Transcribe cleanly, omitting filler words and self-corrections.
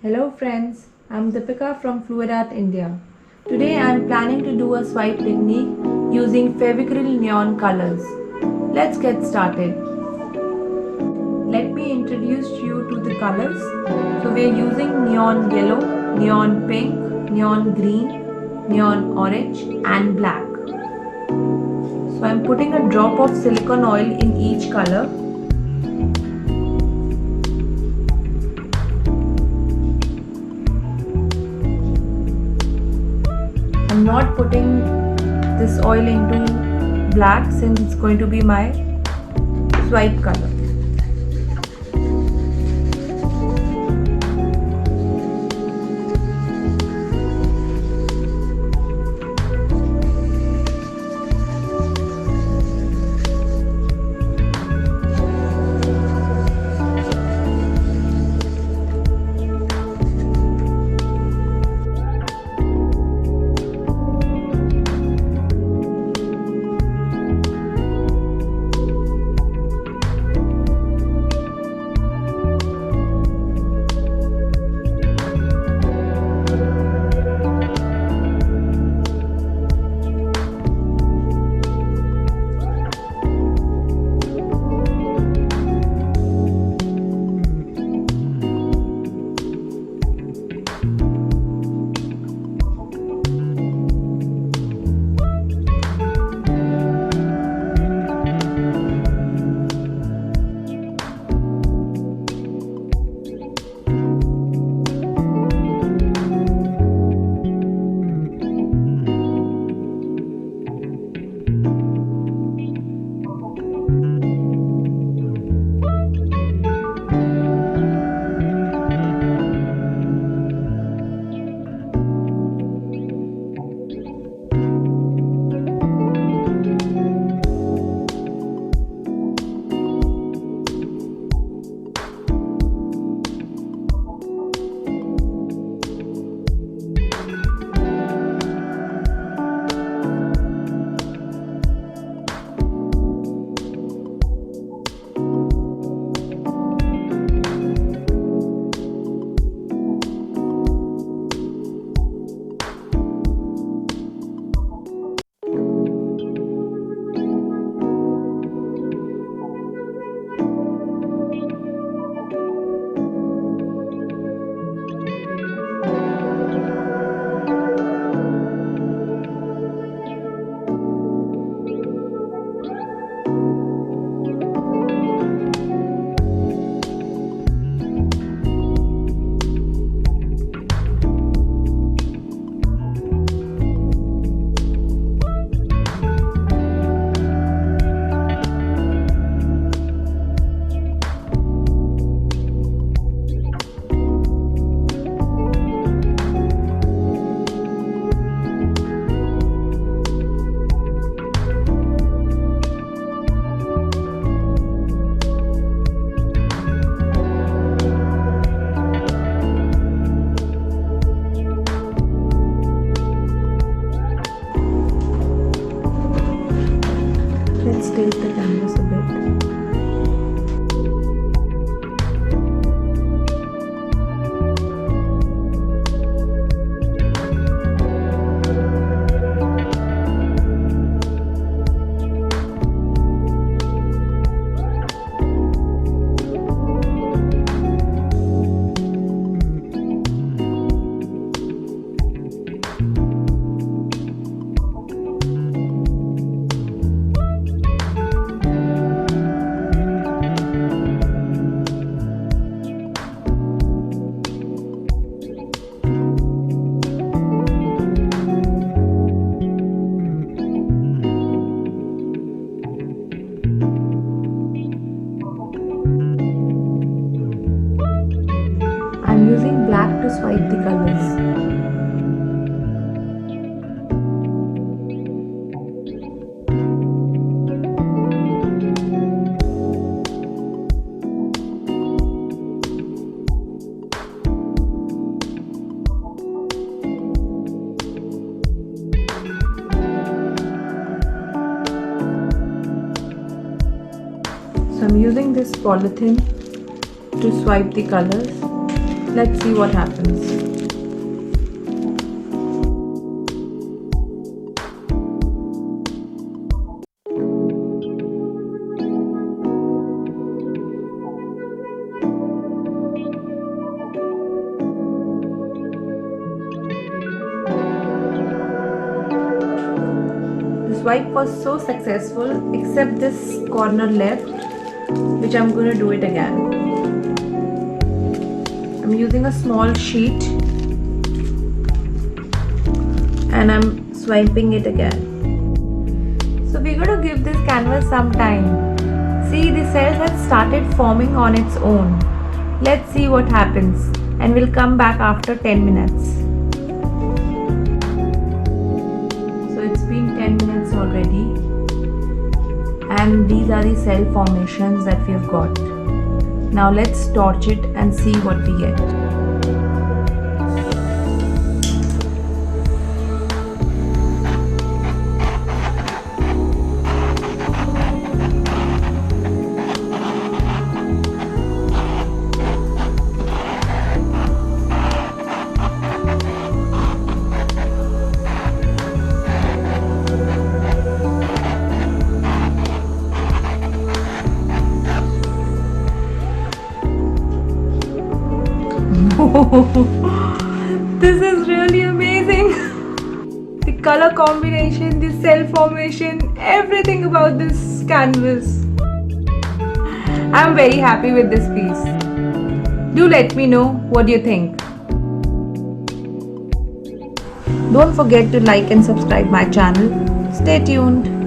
Hello friends, I'm Deepika from Fluid Art India. Today I'm planning to do a swipe technique using Fevicryl Neon colors. Let's get started. Let me introduce you to the colors. So we're using neon yellow, neon pink, neon green, neon orange and black. So I'm putting a drop of silicone oil in each color. I'm not putting this oil into black since it's going to be my swipe color. Let's tilt the canvas a bit. I'm using black to swipe the colors. So I'm using this polythene to swipe the colors. Let's see what happens. The swipe was so successful except this corner left, which I'm going to do it again. I'm using a small sheet and I'm swiping it again. So we're going to give this canvas some time. See, the cells have started forming on its own. Let's see what happens and we'll come back after 10 minutes. So it's been 10 minutes already and these are the cell formations that we have got. Now let's torch it and see what we get. This is really amazing. The color combination, the cell formation, everything about this canvas. I'm very happy with this piece. Do let me know what you think. Don't forget to like and subscribe my channel. Stay tuned.